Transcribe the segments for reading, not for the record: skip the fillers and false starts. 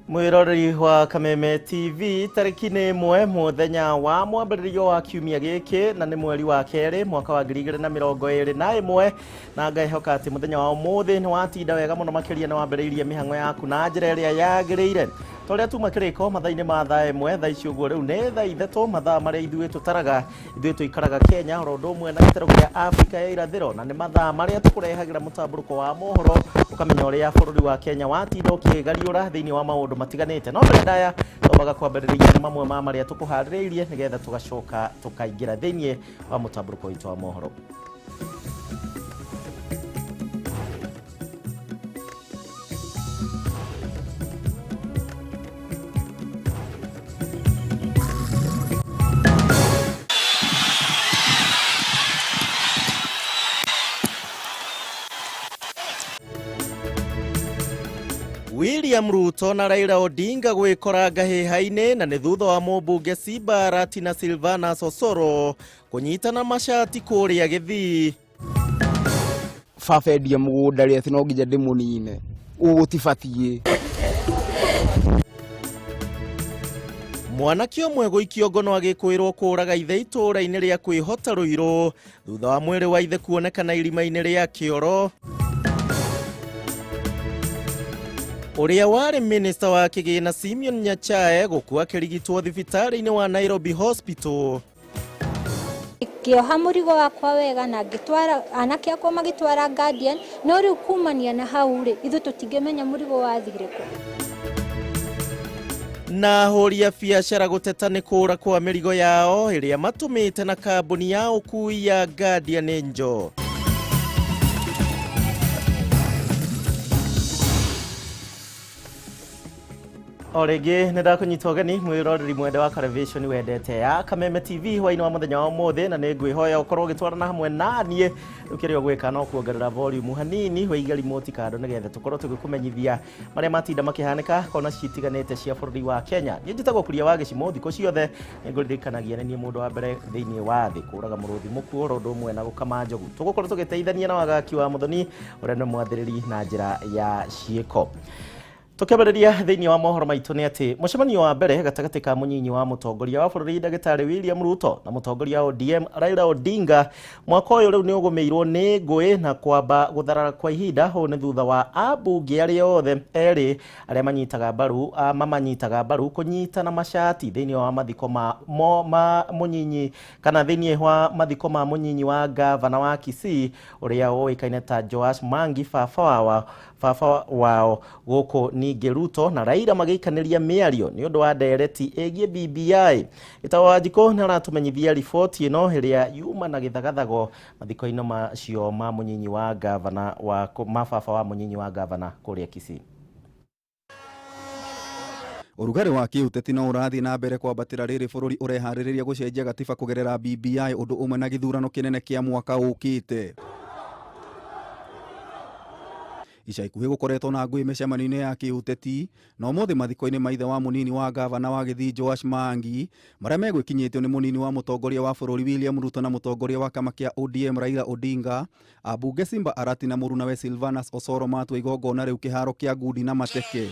Mwiroreri wa Kameme TV tariki ni mwe muthenya wa mwambĩrĩrio wa kiumia gĩkĩ na nĩ mweri wa kerĩ mwaka wa 2021 na ngahoka atĩ muthenya wa ũmũthĩ nĩ watinda wega mũno makĩria na wambĩrĩirie mĩhang'o yaku na njĩra ĩrĩa yagĩrĩire toria tuma kĩrĩko mathaa-inĩ ma thaa ĩmwe thaa ici ũguo rĩu nĩ thaa ithatũ mathaa marĩa ithuĩ tũtaraga ithuĩ tũikaraga Kenya oro ũndũ ũmwe na gĩtarũ kĩa Afrika ya irathĩro na nĩ mathaa marĩa tũkũrehagĩra mũtambũrũko wa mohoro ũkamenya ũrĩa bũrũri wa Kenya watinda ũkĩgariũra thĩinĩ wa maũndũ matiganĩte no mbere ndaya tũmbaga kwambĩrĩria nĩ mamwe ma marĩa tũkũharĩrĩirie nĩgetha tũgacoka tũkaingĩra thĩinĩ wa mũtambũrũko witũ wa mohoro. William Ruto na Raila Odinga gwĩkora ngahĩha-inĩ na nĩ thutha wa mũmbunge Simba Arati na Silvanus Osoro kũnyitana mashati Kuria Gĩthii. Baba endia mũgũnda rĩ atĩ no nginya ndĩmũnine ũgũtibatiĩ. Mwanake ũmwe gũikio ngono agĩkwĩrwo kũraga ithe itũũra-inĩ rĩa kwĩhota Rũirũ thutha wa mwĩrĩ wa ithe kuonekana irima-inĩ rĩa Kĩoro. Ũrĩa warĩ minister wa kĩgĩna Simeon Nyachae gũkua akĩrigitwo thibitarĩ-inĩ wa Nairobi Hospital. Kĩoha mũrigo wakwa wega na ngĩtwara anake akwa magĩtwara Guardian no rĩu kumania na hau rĩ ithuĩ tũtingĩmenya mũrigo wathire kũ. Na ahũri a biacara gũteta nĩ kũra kwa mĩrigo yao ĩrĩa matũmĩte na kambuni ya ũkui ya Guardian Angel. Orege nĩ ndakũnyita ũgeni mwĩroreri mwende wa television wendete ya Kameme TV hwainĩ wa mũthenya wa ũmũthĩ na nĩ ngwĩhoya ũkorwo ũgĩtwarana hamwe na niĩ rĩu kĩrĩa ũgwĩka no kuongerera volume hanini wĩige remote kando nĩgetha tũkorwo tũgĩkũmenyithia marĩa matinda makĩhanĩka kona citiganĩte cia bũrũri wa Kenya. Niĩ njĩtagwo Kuria wa Gichimu thikũ ciothe nĩngũririkanagia nĩ niĩ mũndũ wa mbere thĩinĩ wa thĩ kũraga mũrũthi mũkuo oro ũndũ ũmwe na gũkama njogu. Tũgũkorwo tũgĩteithania na wagaki wa Mũthoni ũrĩa nĩ mwathĩrĩri na njĩra ya ciĩko. Tukĩambĩrĩria thĩinĩ wa mohoro maitũ nĩ atĩ mũcemanio wa mbere gatagatĩ ka mũnyinyi wa mũtongoria wa bũrũri Ndagĩtarĩ William Ruto na mũtongoria wa ODM Raila Odinga mwaka ũyũ rĩu nĩ ũgũmĩirwo nĩ ngũĩ na kwamba gũtharara kwa ihinda hũ nĩ thutha wa ambunge arĩa othe erĩ arĩa mamanyitaga mbaru kũnyitana mashati thĩinĩ wa mathiko ma mũnyinyi kana thĩinĩ wa mathiko ma mũnyinyi wa gavana wa Kisii ũrĩa ũĩkaine ta Joash Mangi baba wao gũkũ ningĩ Ruto na Raila magĩikanĩria mĩario nĩ ũndũ wa ndereti ĩgiĩ BBI. Gĩtawa Njikũ nĩ aratũmenyithia riboti ĩno ĩrĩa yuma na gĩthagathago mathiko-inĩ macio ma mũnyinyi wa gavana wa baba wa mũnyinyi wa gavana kũrĩa Kisii. Ũrugarĩ wa kĩũteti no ũrathiĩ na mbere kwambatĩra rĩrĩ bũrũri ũreharĩrĩria gũcenjia gatiba kũgerera BBI ũndũ ũmwe na gĩthurano kĩnene kĩa mwaka ũkĩte. Ica ikuhĩ gũkoretwo na ngũĩ mĩcemanio-inĩ ya kĩũteti no ũmũthĩ mathiko-inĩ ma ithe wa mũnini wa gavana wa Gĩthii Joash Mangi marĩa megwĩkinyĩtio nĩ mũnini wa mũtongoria wa bũrũri William Ruto na mũtongoria wa kama kĩa ODM Raila Odinga, ambunge Simba Arati na mũrunawe Silvanus Osoro matua igongona rĩu kĩharo kĩa ngundi na mateke.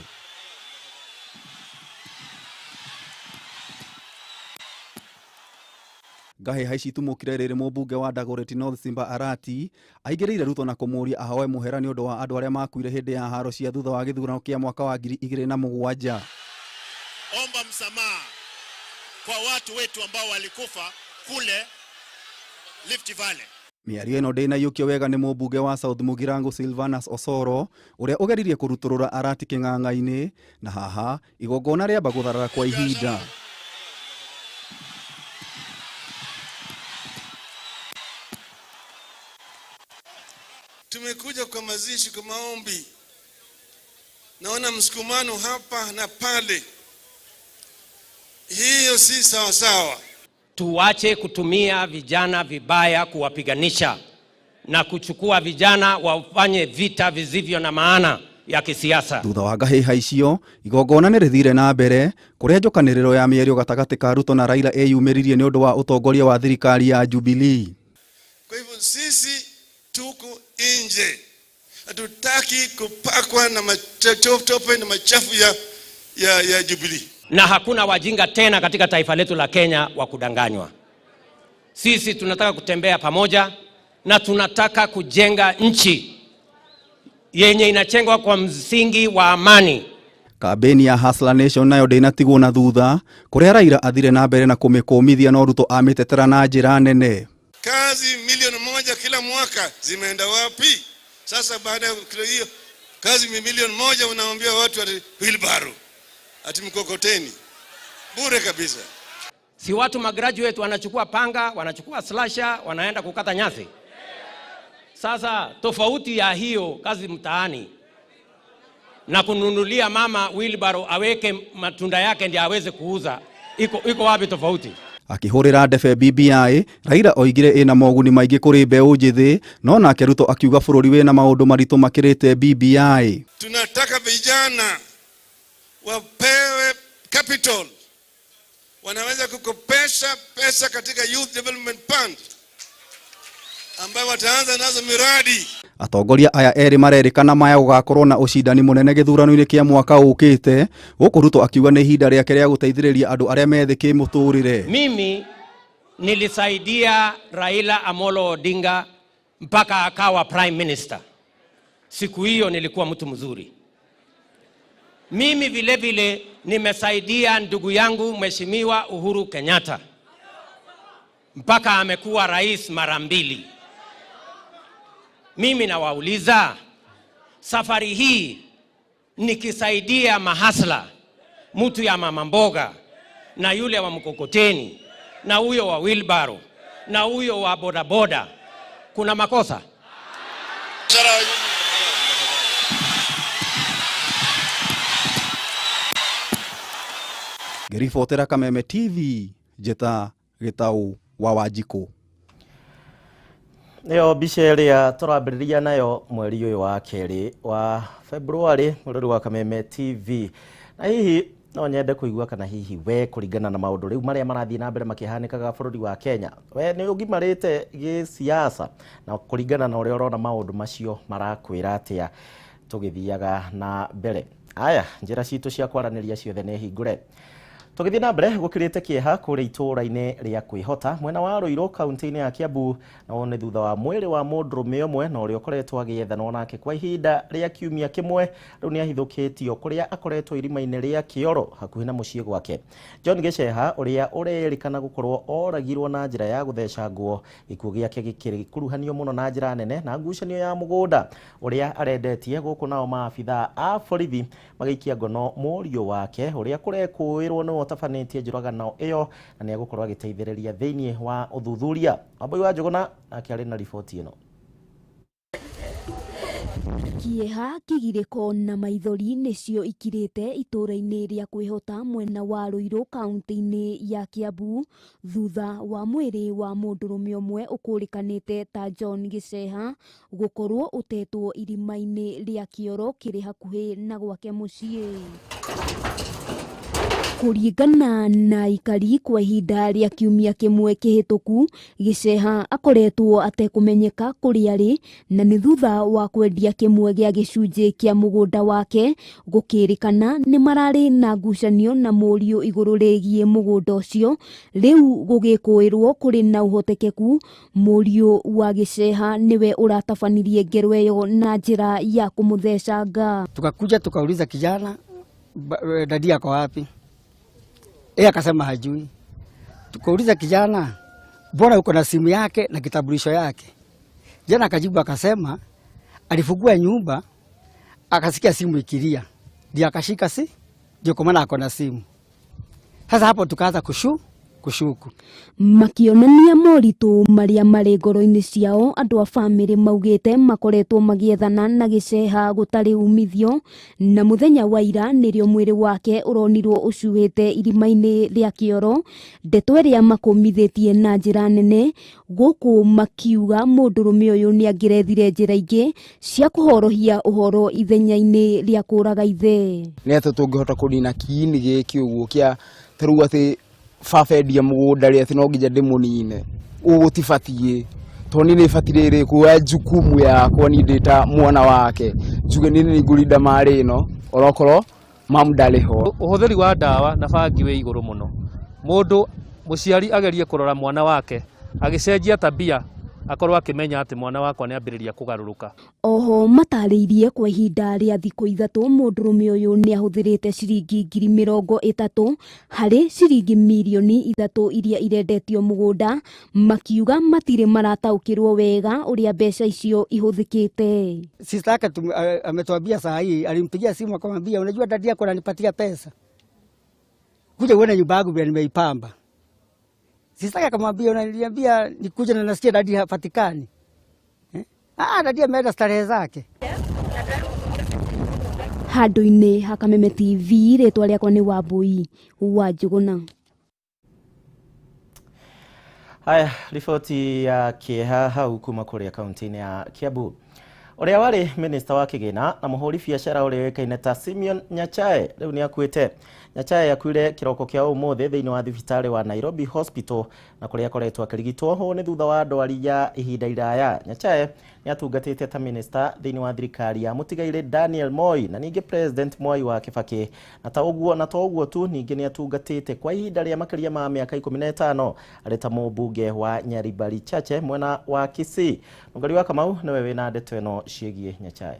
Ngahĩha ici tumũkire rĩrĩ mũmbunge wa Dagoretti North Simba Arati aingĩrĩire Ruto na kũmũria ahoe mũhera nĩ ũndũ wa andũ arĩa makuire hĩndĩ ya haro cia thutha wa gĩthurano kĩa mwaka wa 2007. Omba msamaha kwa watu wetu ambao walikufa kule Rift Valley. Mĩario ĩno ndĩnaiyũkio wega nĩ mũmbunge wa South Mugirango Silvanus Osoro ũrĩa ũgeririe kũrutũrũra Arati kĩng'ang'a-inĩ na haha igongona rĩamba gũtharara kwa ihinda. Tumekuja kwa mazishi, kwa maombi. Naona msukumano hapa na pale. Hiyo si sawa sawa. Tuache kutumia vijana vibaya kuwapiganisha na kuchukua vijana wafanye vita vizivyo na maana ya kisiasa. Thutha wa ngahĩha icio igongona nĩ rĩthire na mbere kũrĩa njokanĩrĩro ya mĩario gatagatĩ ka Ruto na Raila yumĩririe nĩ ũndũ wa ũtongoria wa thirikari ya Jubilee. Kwa hivyo sisi tuko nje. Hatutaki kupakwa na matope na machafu ya Jubilee. Na hakuna wajinga tena katika taifa letu la Kenya wa kudanganywa. Sisi tunataka kutembea pamoja na tunataka kujenga nchi yenye inachengwa kwa msingi wa amani. Kambeni ya Hustler Nation nayo ndĩnatigwo na thutha, kuria Raila athire na mbere na kumĩkũmithia no Ruto amĩtetera na njĩra nene. Kazi milioni 1 kila mwaka zimeenda wapi? Sasa baada ya hiyo kazi milioni 1 unaambia watu ati wheelbarrow, ati mkokoteni. Bure kabisa. Si watu magraduate wanachukua panga, wanachukua slasher, wanaenda kukata nyasi. Sasa tofauti ya hiyo kazi mtaani na kununulia mama wheelbarrow aweke matunda yake ndiye aweze kuuza, iko wapi tofauti? Akihurira ndebe BBI, Raila oigire ina moguni maingĩ kũrĩ mbeũ njĩthĩ, no nake Ruto akiuga bũrũri wĩna maũndũ maritũ makĩrĩte BBI. Tunataka vijana wapewe capital, wanaweza kukopesha pesa katika Youth Development Fund ambayo wataanza nazo miradi. Atongoria aya eri marerikana maya gugakorwo na ucindani munene githurano-ini kia mwaka ukite, guku Ruto akiuga ni ihinda riake ria guteithiriria andu aria methe kimuturire. Mimi nilisaidia Raila Amolo Odinga mpaka akawa prime minister. Siku hiyo nilikuwa mtu mzuri. Mimi vile vile nimesaidia ndugu yangu Mheshimiwa Uhuru Kenyatta mpaka amekuwa rais mara 2. Mimi nawauliza, safari hii nikisaidia mahasla, mtu ya mama mboga na yule wa mkokoteni na huyo wa wheelbarrow na huyo wa bodaboda, kuna makosa? Ngĩribotera Kameme TV, Njeta Gĩtaũ wa Wanjikũ. Nĩyo mbica ĩrĩa tũrambĩrĩria nayo mweri ũyũ wa kerĩ wa February, mũrũri wa Kameme TV. Na hihi no nyende kũigua kana hihi we kũringana na maũndũ rĩu marĩa marathiĩ na mbere makĩhanĩkaga bũrũri wa Kenya, we nĩ ũgimarĩte gĩsiasa na kũringana na ũrĩa ũrona maũndũ macio marakwĩra atĩa tũgĩthiaga na mbere. Aya, njĩra citũ cia kwaranĩria ciothe nĩ hingũre. Tũgĩthiĩ na mbere gũkĩrĩte kĩeha kũrĩa itũũra-inĩ rĩa kwĩhota mwena wa Ruiru kaunti-inĩ ya Kiambu, na wone thutha wa mwĩrĩ wa mũndũrũme ũmwe na ũrĩa ũkoretwo agĩethanwo nake kwa ihinda rĩa kiumia kĩmwe, rĩu nĩ ahithũkĩtio kũrĩa akoretwo irima-inĩ rĩa Kĩoro hakuhĩ na mũciĩ gwake. John Gĩceha ũrĩa ũrerĩkana gũkorwo oragirwo na njĩra ya gũthecangwo, gĩkuũ gĩake gĩkĩkuruhanio mũno na njĩra nene na ngucanio ya mũgũnda ũrĩa arendetie, gũkũ nao maabithaa a borithi magĩikia ngono mũriũ wake ũrĩa kũrekũĩrwo nĩ tafanĩtie njũragano ĩyo na nĩ egũkorwo agĩteithĩrĩria thĩinĩ wa ũthuthuria. Wambui wa Njũgũna nake arĩ na riboti ĩno. Kĩeha, kĩgirĩko na maithori nĩcio ikirĩte itũũra-inĩ rĩa kwĩhota mwena wa Ruiru kaunti-inĩ ya Kiambu thutha wa mwĩrĩ wa mũndũrũme ũmwe ũkũrĩkanĩte ta John Gĩceha gũkorwo ũtetwo irima-inĩ rĩa Kĩoro kĩrĩ hakuhĩ na gwake mũciĩ. Kũringana na aikari kwa ihinda rĩa kiumia kĩmwe kĩhĩtũku, Gĩceha akoretwo atekũmenyeka kũrĩa arĩ, na nĩ thutha wa kwendia kĩmwe gĩa gĩcunjĩ kĩa mũgũnda wake gũkĩrĩkana nĩ mararĩ na ngucanio na mũriũ igũrũ rĩgiĩ mũgũnda ũcio, rĩu gũgĩkũĩrwo kũrĩ na ũhotekeku mũriũ wa Gĩceha nĩwe ũratabanirie ngero ĩyo na njĩra ya kũmũthecanga. Tukakuja tukauliza kijana, dadi yako wapi? Yeye akasema hajui. Tukauliza kijana, mbona uko na simu yake na kitambulisho yake? Jana akajibu akasema alifungua nyumba akasikia simu ikilia, ndio akashika ndio kwa maana ako na simu. Sasa hapo tukaanza kushuku. Makionania moritũ marĩa marĩ ngoro-inĩ ciao, andũ a bamĩrĩ maugĩte makoretwo magĩethana na Gĩceha gũtarĩ umithio, na mũthenya wa ira nĩrĩo mwĩrĩ wake ũronirwo ũcuhĩte irima-inĩ rĩa Kĩoro, ndeto ĩrĩa makũmithĩtie na njĩra nene, gũkũ makiuga mũndũrũme ũyũ nĩ angĩrethire njĩra ingĩ cia kũhorohia ũhoro ithenya-inĩ rĩa kũraga ithe. Nĩ atĩ tũngĩhota kũnina kiini gĩkĩ ũguo kĩa tarĩu atĩ fafendia mũgũnda rĩ atĩ no nginya ndĩmũnine, ũgũtibatiĩ tondũ nĩ ibatirĩrĩ kuoya jukumu yakwa niĩ ndĩ ta mwana wake, njuge nĩ ngũrinda marĩ ĩno orokorwo mamu ndarĩ ho. Ũhũthĩri wa ndawa na bangi wĩ igũrũ mũno. Mũndũ mũciari agerie kũrora mwana wake agĩcenjia tabia akorwo akimenya ati mwana wakwa nĩambĩrĩria kũgarũrũka. Oho matarĩirie kwa ihinda rĩa thikũ ithatũ mũndũrũme ũyũ nĩahũthĩrĩte ciringi 30,000 harĩ ciringi mirioni 3 iria irendetio mũgũnda, makiuga matirĩ marataũkĩrwo wega ũrĩa mbeca icio ihũthĩkĩte. Sister yake ametuambia saa hii, alimpigia simu akamwambia unajua dadi yako ananipatia pesa, kuja uone nyumba yangu vile nimeipamba. Sister yake akamwambia unaniambia nikuje na nasikia dadi hapatikani. Dadi ameenda starehe zake. Handũ-inĩ ha Kameme TV, rĩtwa rĩakwa nĩ Wambui wa Njũgũna. Haya, riboti ya kĩeha hau kuma kũrĩa kaunti-inĩ ya Kiambu. Ũrĩa warĩ minista wa kĩgĩna na mũhũri biacara ũrĩa wĩkaine ta Simeon Nyachae rĩu nĩakuĩte. Nyachae akuire kĩroko kĩa ũmũthĩ thĩinĩ wa thibitarĩ wa Nairobi Hospital na kũrĩa akoretwo akĩrigitwo ho nĩ thutha wa ndwari ya ihinda iraya. Nyachae nĩatungatĩte ta minista thĩinĩ wa thirikari ya mũtigairĩ Daniel Moi na ningĩ President Mwai wa Kibaki. Na to ũguo tu ningĩ nĩatungatĩte kwa ihinda rĩa makĩria ma mĩaka 15 arĩ ta mũmbunge wa Nyaribari Chache mwena wa Kisii. Mũngari wa Kamau nĩwe wĩna ndeto ĩno ciĩgiĩ Nyachae.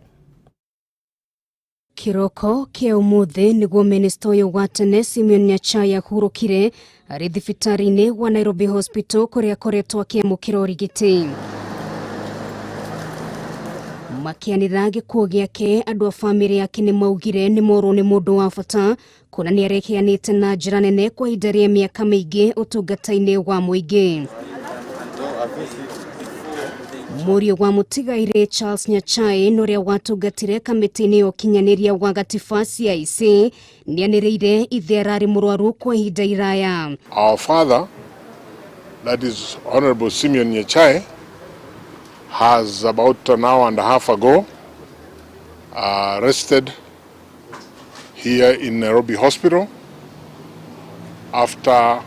Kiroko kĩa ũmũthĩ nĩguo minista ũyũ wa tene Simeon Nyachae ahurũkire arĩ thibitarĩ-inĩ wa Nairobi Hospital kũrĩa akoretwo akĩamũkĩra ũrigiti. Makĩanĩrĩra gĩkuũ gĩake, andũ a bamĩrĩ yake nĩmaugire nĩ morwo nĩ mũndũ wa bata kuona nĩarekeanĩte na njĩra nene kwa ihinda rĩa mĩaka mĩingĩ ũtungata-inĩ wa mũingĩ. Mũriũ wa mũtigairĩ Charles Nyachae n'ũrĩa watungatire kamĩtĩ-inĩ ya ũkinyanĩria wa gatiba CIC nĩanĩrĩire ithe ararĩ mũrwaru kwa ihinda iraya. Our father, that is Honorable Simeon Nyachae, has about an hour and a half ago rested here in Nairobi Hospital after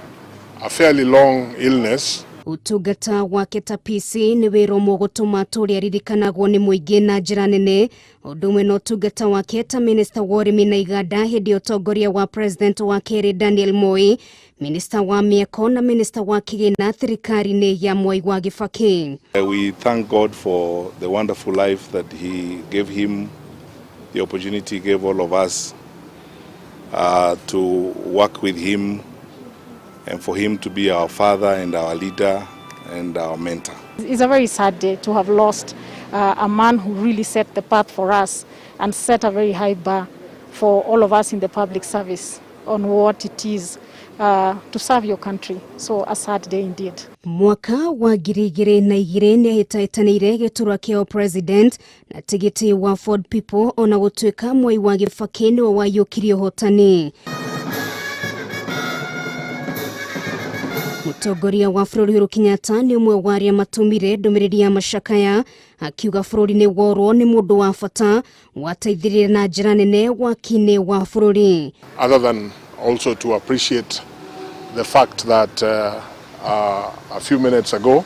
a fairly long illness. Utungata wake ta PC nĩ wĩra ũmwe gũtũma tũrĩa aririkanagwo nĩ mũingĩ na njĩra nene. Ũndũ ũmwe na ũtungata wake ta minista wa ũrĩmi na iganda hĩndĩ ya ũtongoria wa president wa kerĩ Daniel Moi, minista wa mĩako na minista wa kĩgĩna thirikari-inĩ ya Mwai wa Kibaki. We thank God for the wonderful life that he gave him, the opportunity he gave all of us to work with him, and for him to be our father and our leader and our mentor. It's a very sad day to have lost a man who really set the path for us and set a very high bar for all of us in the public service on what it is to serve your country. So a sad day indeed. Mwaka wa 2002 nĩahĩtahĩtanĩire gĩturwa kĩa president na tigiti wa Ford People ona gũtuĩka Mwai wa Kibaki nĩwe waiyũkirie ũhotani. Mũtongoria wa bũrũri Uhuru Kenyatta nĩ ũmwe wa arĩa matũmire ndũmĩrĩri ya macakaya akiuga bũrũri nĩ worwo nĩ mũndũ wa bata wateithĩrĩria na njĩra nene waki-inĩ wa bũrũri. Other than also to appreciate the fact that a few minutes ago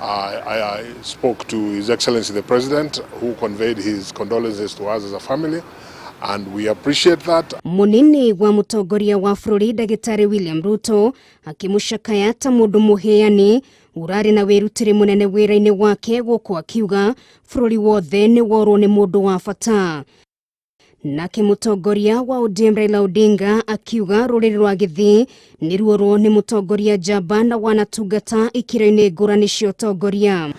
I spoke to His Excellency the President, who conveyed his condolences to us as a family. And we appreciate that. Munini wa mũtongoria wa bũrũri Ndagĩtarĩ William Ruto akĩmũcakaya ta mũndũ mũheani urarĩ na wĩrutĩri mũnene wĩra-inĩ wake gũkũ akiuga bũrũri wothe nĩ worwo nĩ mũndũ wa bata. Nake mũtongoria wa ODM Raila Odinga akiuga rũrĩrĩ rwa Gĩthii nĩ ruorwo nĩ mũtongoria njamba na wanatungata ikĩro-inĩ ngũrani cia ũtongoria.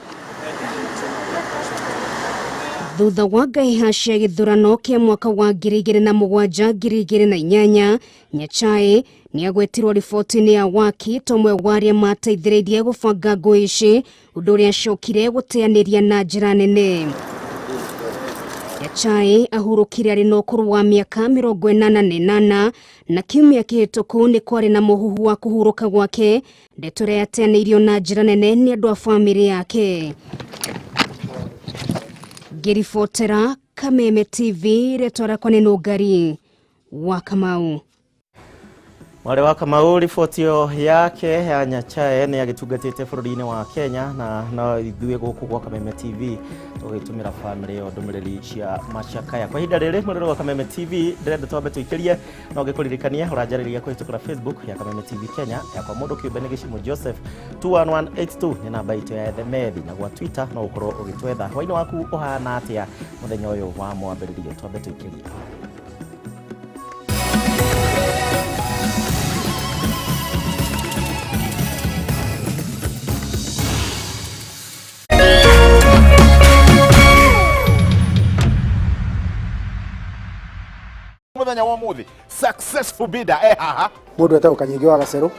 Thutha wa ngahĩha cia gĩthurano kĩa mwaka wa 2007-2008, Nyachae nĩagwetirwo riboti-inĩ ya waki tomwe wa arĩa mateithĩrĩirie gũbanga ngũĩ ici, ũndũ ũrĩa acokire gũteanĩria na njĩra nene. Nyachae ahurũkire arĩ na ũkũrũ wa mĩaka 88 na kiumia kĩhĩtũku nĩ kwarĩ na mũhuhu wa kũhurũka gwake, ndeto ĩrĩa yateanĩirio na njĩra nene nĩ andũ a bamĩrĩ yake. Ngĩribotera Kameme TV, rĩtwa rĩakwa nĩ Nũngari wa Kamau. Mwale wa Kamau riboti yake ya Nyachae ni agitugatite bururi-ini wa Kenya na no ithuĩ gũkũ gwa Kameme TV tũgĩtũmĩra family yo ndũmĩrĩri cia macakaya. Kwa ihinda rĩrĩ mũrĩro wa Kameme TV ndĩrenda twambe tũikĩrie no ngĩkũririkania ũranjarĩria kũhĩtũkĩra Facebook ya Kameme TV Kenya ya kwa mũndũ kĩũmbe nĩ Gichimu Joseph 21182 nĩ namba itũ ya Themethi na gwa Twitter no ũkorwo ũgĩtwetha hwainĩ waku ũhana atĩa mũthenya ũyũ wa mwambĩrĩrio. Twambe tũikĩrie. Muthenya wa muthi successful bidder haha mundu etagwo Kanyingiwa Gaceru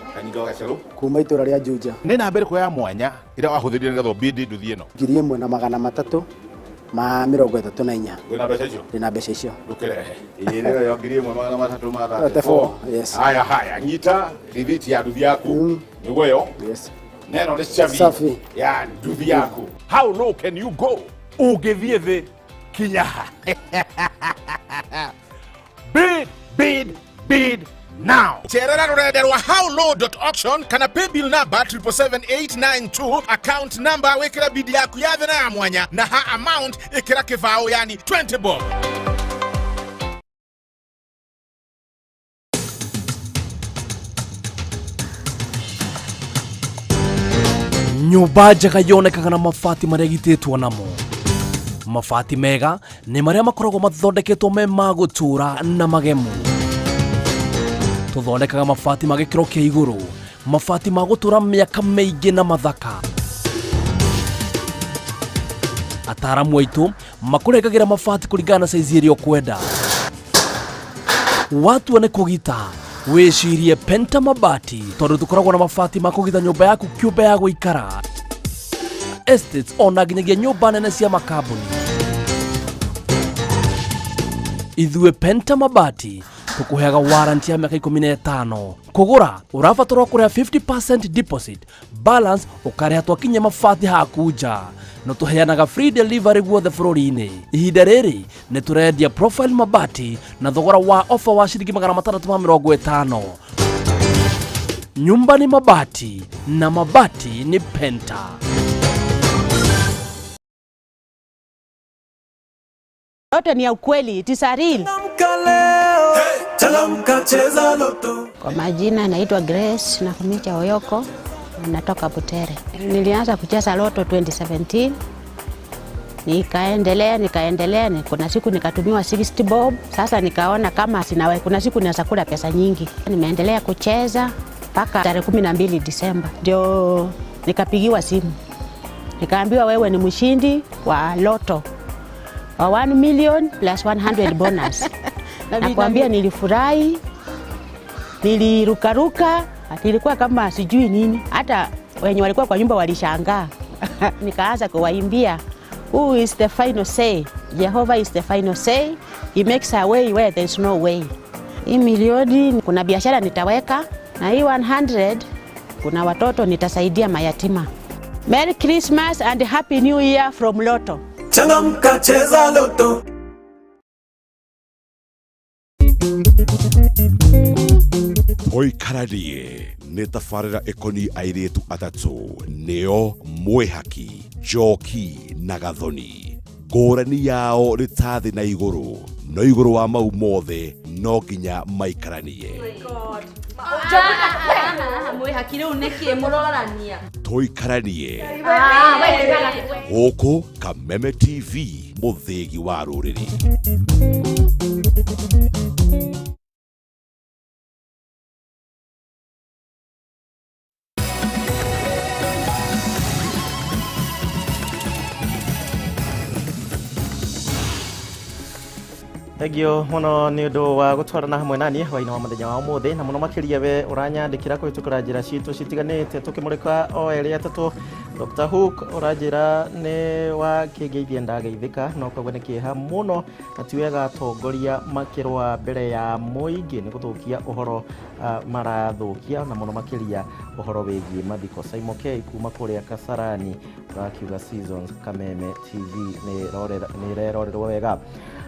kuma itura ria Juja ni namba iriku ya mwanya ira wahuthirie nigetha bid nduthie no 1,334 wina mbeca icio ndina mbeca icio ndukirehe niyo 1,334 yes haya nyita riviti ya nduthi yaku niguo yo yes neno ni safi ya nduthi yaku. How low can you go ugithie thi kinyaha? Bid now. Cherera rurenda rwa howlow.auction kana paybill number 77892 account number wekera bid yaku ya thina ya mwanya na ha amount ikira kivao yani 20 bob. Nyumba njega yonekaga na mabati maria gitĩtwo namo. Mabati mega nĩ maria makoragwo mathondeketwo me ma gũtũra na magemu. Tũthondekaga mabati ma gĩkĩro kĩa igũrũ, mabati ma gũtũra mĩaka mĩingĩ na mathaka. Ataaramu aitũ makũrengagĩra mabati kũringana na size ĩrĩa ũkwenda. Watua nĩ kũgita wĩcirie Penta Mabati tondũ tũkoragwo na mabati ma kũgita nyũmba yaku kĩũmbe ya gũikara, estates ona nginyagia nyũmba nene cia makambuni. Ithuĩ Penta Mabati tukuheaga warranty ya miaka 15. Kugura urabatara kurea 50% deposit, balance ukareha twakinya mabati hakuja. No tuheanaga free delivery guothe bũrũri-inĩ. Ihinda rĩrĩ nĩ tũrendia profile mabati na thogora wa offer wa ciringi 650. Nyumba ni mabati na mabati ni Penta. Loto ni ya ukweli, tisarili. Kwa majina naitwa Grace na kumicha Oyoko, natoka Butere. Nilianza kucheza loto 2017. Nikaendelea, kuna siku nikatumiwa 60 bob. Sasa nikaona kama kuna siku naweza kula pesa nyingi. Nimeendelea kucheza mpaka tarehe 12 Disemba. Ndio nikapigiwa simu. Nikaambiwa wewe ni mshindi wa loto. 1 million plus 100 bonus. Nakwambia nilifurahi, nilirukaruka, nilikuwa kama sijui nini. Hata wenye walikuwa kwa nyumba walishangaa. Nikaanza kuwaimbia, who is the final say? Jehovah is the final say. He makes a way where there is no way. Hii milioni kuna biashara nitaweka, na hii 100 kuna watoto nitasaidia mayatima. Merry Christmas and Happy New Year from Lotto. Changamka cheza Lotto. Toikaranie nĩ tabarĩra ĩkoniĩ airĩtu atatũ nĩo Mwĩhaki, Njoki na Gathoni. Ngũrani yao nĩ ta thĩ na igũrũ, no igũrũ wa mau mothe no nginya maikaranie. Mwĩhaki rĩu nĩkĩ mũrorania? Toikaranie gũkũ Kameme TV, mũthĩgi wa rũrĩrĩ. Thegio muno ni undu wa gutwarana hamwe nani hwainĩ wa muthenya wa umuthi na muno makiria we uranyandikira kuhitukira njira citu citiganite tukimurika o eri atatu. Dr. Hook uranjira ni wa kigeithia ndageithika no kagwe ni kiha muno na tiwega atongoria makirwa mbere ya muingi ni guthukia uhoro marathukia na muno makiria uhoro wigie mathiko. Simon K kuma kuria Kasarani urakiuga Seasons Kameme TV ni rorerwo wega.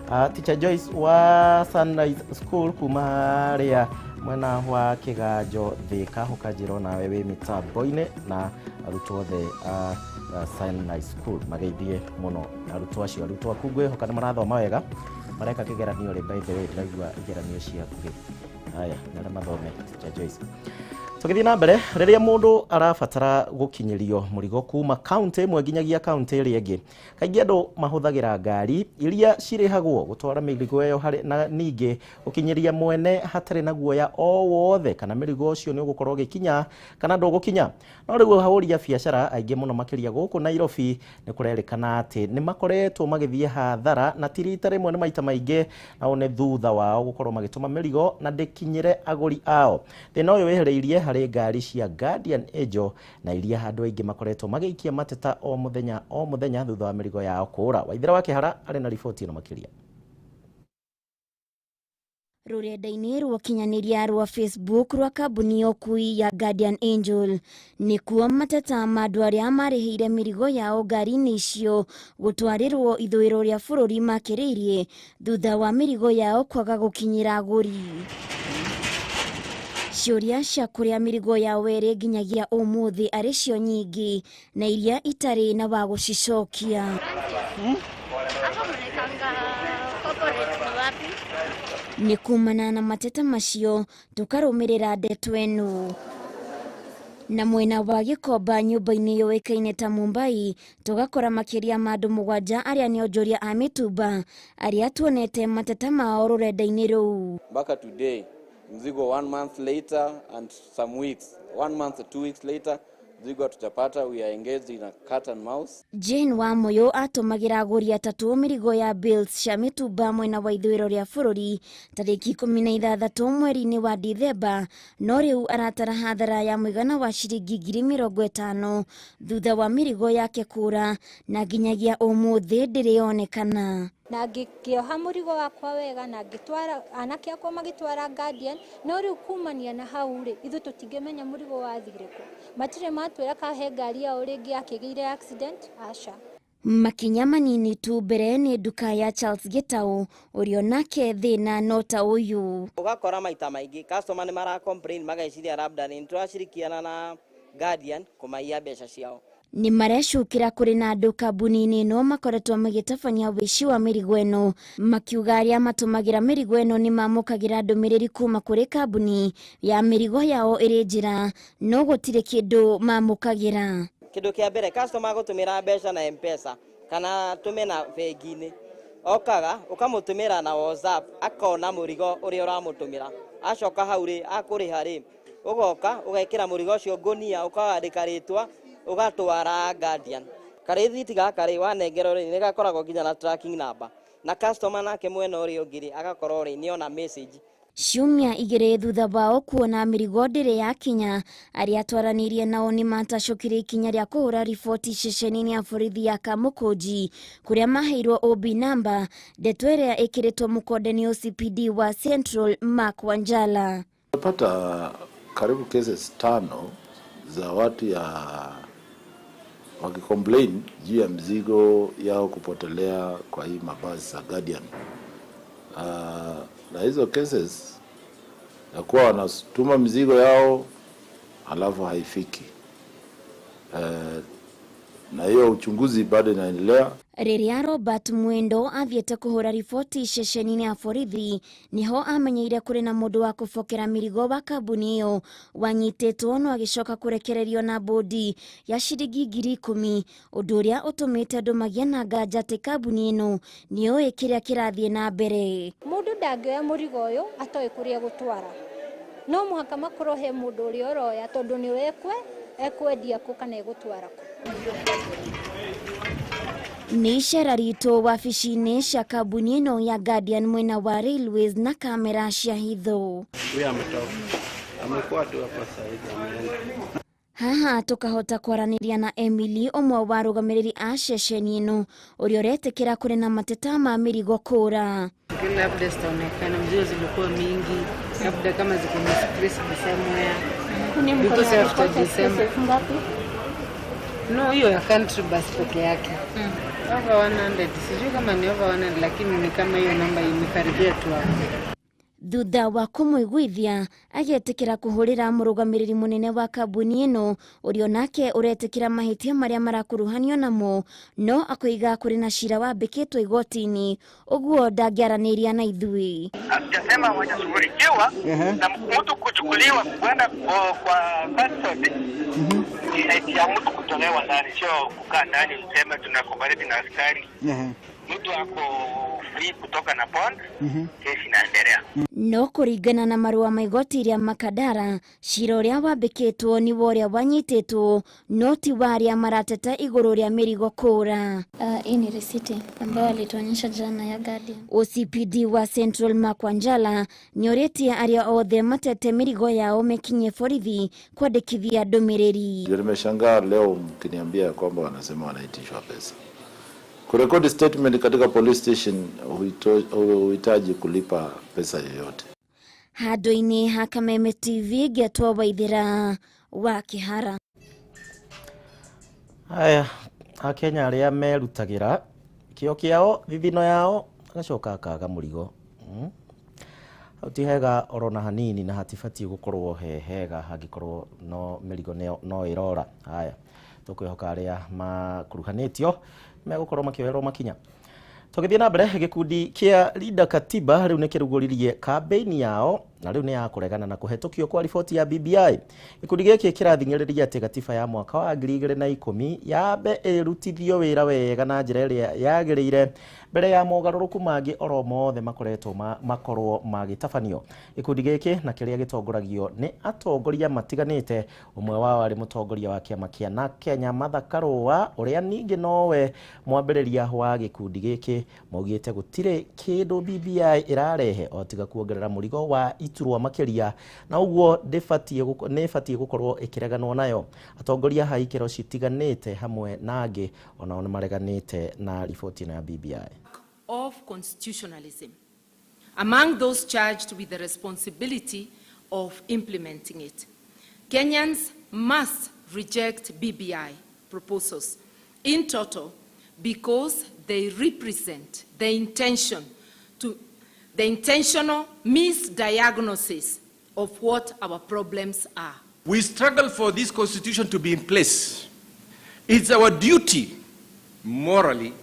Teacher Joyce wa Sunrise School kuma ria mwena wa Kiganjo Thika hukajiro na wewe mitambo-ine na arutwo the Sunrise School mageithie muno arutwo acio arutwo akugwe hokana marathoma wega mareka kigeranio ri by the way ndiraigua igeranio ciaku haya nare mathome Teacher Joyce. Tugithii na mbere riria mundu arabatara gukinyirio murigo kuma county imwe nginyagia county iri ingi kaingi andu mahuthagira ngari iria cirihagwo gutwara mirigo iyo hari na ningi ukinyiria mwene hatari na guoya o wothe kana mirigo ucio ni ugukorwo gikinya kana ndugukinya no riu hauria biacara aingi muno makiria guku Nairobi ni kurerikana ati ni makoretwo magithie hathara na tirita rimwe ni maita maingi na one thutha wao gukorwo magituma mirigo na ndikinyire aguri ao thina uyu wehereirie hari ngari cia Guardian Angel na iria handu aingi makoretwo magiikia mateta o muthenya thutha wa mirigo yao kura. Waithira wa Kihara ari na riboti no makiria. Rurenda-ini rwa kinyaniria rwa Facebook rwa kambuni yokui ya Guardian Angel nikuo mateta mandu aria marihire mirigo yao ngari-ini icio gutwarirwo ithuiro ria bururi makiriirie thutha wa mirigo yao kwaga gukinyira aguri. Ciuria cia kuria mirigo ya were nginyagia umuthi ari cio nyingi na iria itari na wa gucicokia. Ni kumana na mateta macio tukarumirira ndeto eno. Na mwena wa Gikomba nyumba-ini yoikaine ta Mumbai tugakora makiria mandu 7 aria ni onjoria a mitumba aria tuonete mateta mao rurenda-ini ruu. Baka today mzigo 1 month later and some weeks 1 month or 2 weeks later mzigo tutapata. We are engaged in a cat and mouse. Jane wa Moyo atumagira aguri atatu mirigo ya bills cia mitumba mwena wa ithwiro ria bururi tariki 16 mweri-ini wa Dithemba no riu aratara hathara ya mwigana wa ciringi 50,000 thutha wa mirigo yake kura na nginyagia umuthi ndirionekana. Na ngikioha murigo wakwa wega na ngitwara anake akwa magitwara Guardian no riu kumania na hau ri ithu tutingimenya murigo wathire ku matire matwira kahe ngari ya uringi akigiire accident asha. Makinya manini tu mbere ni nduka ya Charles Gitau urio nake thina nota uyu. Ugakora maita maingi customer ni mara complain magaiciria labda ni turashirikiana na Guardian kumaiya mbeca ciao. Ni mareshukira kuri na andu kambuni-ini no makoretwo magitabania wici wa mirigo eno makiuga aria matumagira mirigo eno ni mamukagira ndumiriri kuma kuri kambuni ya mirigo yao iri njira no gutire kindu mamukagira. Kindu kia mbere customer gutumira mbeca na M-Pesa kana tume na bengi-ini okaga ukamutumira na WhatsApp akona murigo uri uramutumira acoka hauri akuriha ri ugoka ugekira murigo ucio ngunia ukawandika ritwa ugatwara Guardian. Karithiti gaka ri wanengero ri ni gakoragwo nginya na tracking number na customer nake mwena uri ungiri agakorwo ri ni ona message. Ciumia igiri thutha wao kuona mirigo ndiri ya kinya aria twaranirie nao ni matacukire ikinya ria kuhura riboti ceceni-ini ya borithi ya Kamukunji kuria maheirwo OB number ndeto iria ikiritwo mukonde ni OCPD wa Central Mark Wanjala. Tunapata karibu cases 5 za watu ya wakicomplain juu ya mzigo yao kupotelea kwa hii mabasi za Guardian. Na hizo cases ya kuwa wanatuma mzigo yao alafu haifiki. Na hiyo uchunguzi bado inaendelea. Riria Robert Mwendo athiete kuhura riboti ceceni-ini ya borithi niho amenyeire kuri na mundu wa kubokera mirigo wa kambuni iyo wanyititwo no agicoka kurekererio na bodi ya ciringi 10,000 undu uria utumite andu magia na nganja ati kambuni ino niyo kiria kirathie na mbere. Mundu ndangioya murigo uyu atoe kuria gutwara no muhaka makorwo he mundu uria uroya tondu ni ekwendia ku kana egutwara ku. Ni ishara rito wabici-ini cia kambuni ino ya Guardian mwena wa railways na kamera cia hitho. Haha tukahota kwaraniria na Emily omwe wa rugamiriri a ceceni ino uria uretikira kuri na mateta ma mirigo kura. Labda zitaonekana mzigo zilikuwa mingi, labda kama ziko misplaced somewhere. Because after December. No, hiyo ya country bus peke yake. Over 100. Sijui kama ni over 100 lakini ni kama hiyo namba imekaribia tu hapo. Thutha wa kumwiguithia agetikira kuhurira murugamiriri munene wa kambuni ino urio nake uretikira mahitia maria marakuruhanio namo no akoiga kuri na cira wa mbikitwo igoti-ini uguo ndangiaraniria na ithui. Sijasema hawajashughulikiwa na mtu kuchukuliwa kwenda kwa custody ya mtu kutolewa ndani, sio kukaa ndani useme tunakubaliana na askari. Mtu ako free kutoka na bond, kesi inaendelea. No kuringana na marua ma igoti ria Makadara, cira uria wambikitwo ni woria wanyitetwo no ti waria marateta iguru ria mirigo kura. Hii ni risiti ambayo alituonyesha jana ya Guardian. OCPD wa Central Makwanjala nyoretie aria othe matete mirigo yao mekinye borithi kwandikithia ndumiriri. Nimeshangaa leo mkiniambia kwamba wanasema wanaitishwa pesa. Kurekodi statement katika police station huhitaji kulipa pesa yoyote. Handu-ini ha Kameme TV getwo Waithira wa Kihara. Haya, Akenya aria merutagira kio kiao thithino yao agacoka akaga murigo. Utihega orona hanini na hatifati gukorwo hehega hangikorwo no mirigo no irora. Haya, tukwihoka aria makuruhanitio megukorwo makioerwo makinya. Tugithie na mbere gikundi kia Linda Katiba riu nikiruguririe campaign yao na riu ni ya kuregana na kuhetũkio kwa riboti ya BBI. Gikundi giki kirathing'ĩrĩria ati katiba ya mwaka wa 2010 yabe irutithio wira wega na njĩra ĩrĩa yagĩrĩire mbere ya mogarũrũku mangĩ oro mothe makorwo magĩtabanio. Gikundi giki na kĩrĩa gĩtongoragio nĩ atongoria matiganĩte, umwe wao arĩ mũtongoria wa kĩama kĩa na Kenya Martha Karũa ũrĩa ningĩ nowe mwambĩrĩria wa gikundi giki maugĩte gũtirĩ kĩndũ BBI ĩrarehe o tiga kuongerera mũrigo wa iturwa makiria na uguo nĩbatie gukorwo ikireganwo nayo. Atongoria ha ikero citiganĩte hamwe nangi ona mareganĩte na riboti ya BBI. Of constitutionalism among those charged with the responsibility of implementing it. Kenyans must reject BBI proposals in total because they represent the intentional misdiagnosis of what our problems are. We struggle for this constitution to be in place. It's our duty, morally,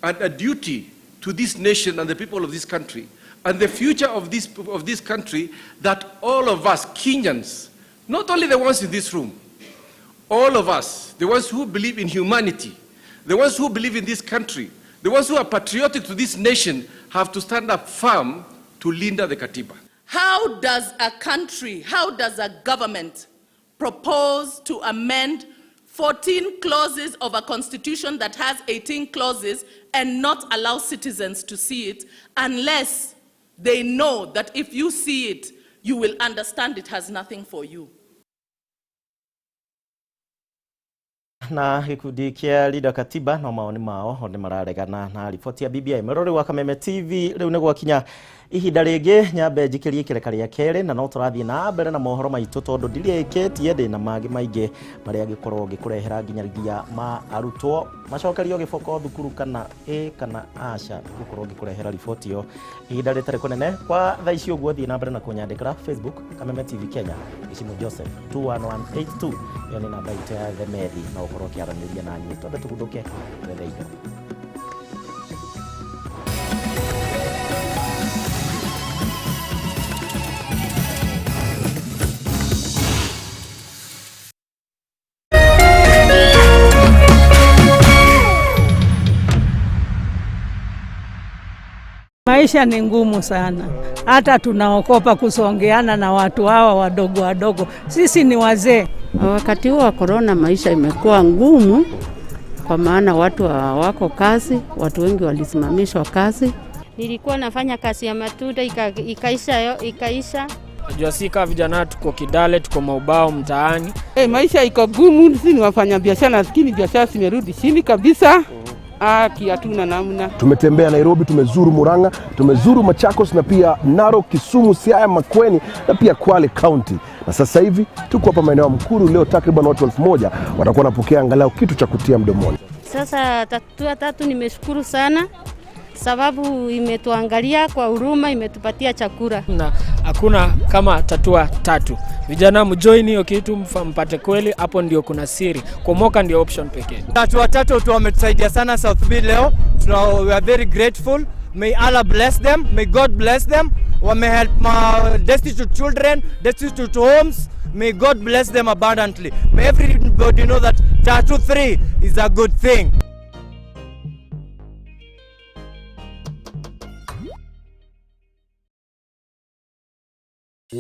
and a duty to this nation and the people of this country, and the future of this country, that all of us, Kenyans, not only the ones in this room, all of us, the ones who believe in humanity, the ones who believe in this country, the ones who are patriotic to this nation, have to stand up firm to Linda the Katiba. How does a government propose to amend 14 clauses of a constitution that has 18 clauses and not allow citizens to see it unless they know that if you see it, you will understand it has nothing for you? Na gikundi kia Linda Katiba no maoni mao onde mararegana na riboti ya BBI. Murori wa Kameme TV riu ni gwakinya ihinda ringi nyambe njikirie kirekaria kere na no turathie na mbere na mohoro maitu tondu ndiriiketie ndi na magi maingi maria gikorwo gikurehera nginyagia ma arutwo macokerio giboko thukuru kana kana aca gikorwo gikurehera riboti yo ihinda ritari kunene kwa thaa ici uguo thie na mbere na kunyandikira Facebook Kameme TV Kenya Gichimu Joseph 21182 yo ni namba itu ya Themethi na ukorwo kiaraniria na nyi tondu tugunduke twethe Maisha ni ngumu sana, hata tunaokopa kusongeana na watu hawa wadogo wadogo. Sisi ni wazee. Wakati wa corona maisha imekuwa ngumu kwa maana watu hawako kazi, watu wengi walisimamishwa kazi. Nilikuwa nafanya kazi ya matunda ikaisha. Najua sika vijana tuko Kidale, tuko maubao mtaani. Maisha iko gumu, sisi ni wafanya biashara, lakini biashara zimerudi chini kabisa. Hatuna namna. Tumetembea Nairobi, tumezuru Murang'a, tumezuru Machakos na pia Narok, Kisumu, Siaya, Makueni na pia Kwale County. Na sasa hivi tuko hapa maeneo ya Mkuru. Leo takriban watu 1000 watakuwa wanapokea angalau kitu cha kutia mdomoni. Sasa tatua tatu nimeshukuru sana sababu imetuangalia kwa huruma, imetupatia chakula. Na hakuna kama tatua tatu. Vijana mjoin hiyo kitu mpate kweli, hapo ndio kuna siri. Kumoka ndio option pekee. Tatua tatu tu wametusaidia sana South B leo. We are very grateful. May Allah bless them. May God bless them. May help my destitute children, destitute homes. May God bless them abundantly. May everybody know that Tattoo 3 is a good thing.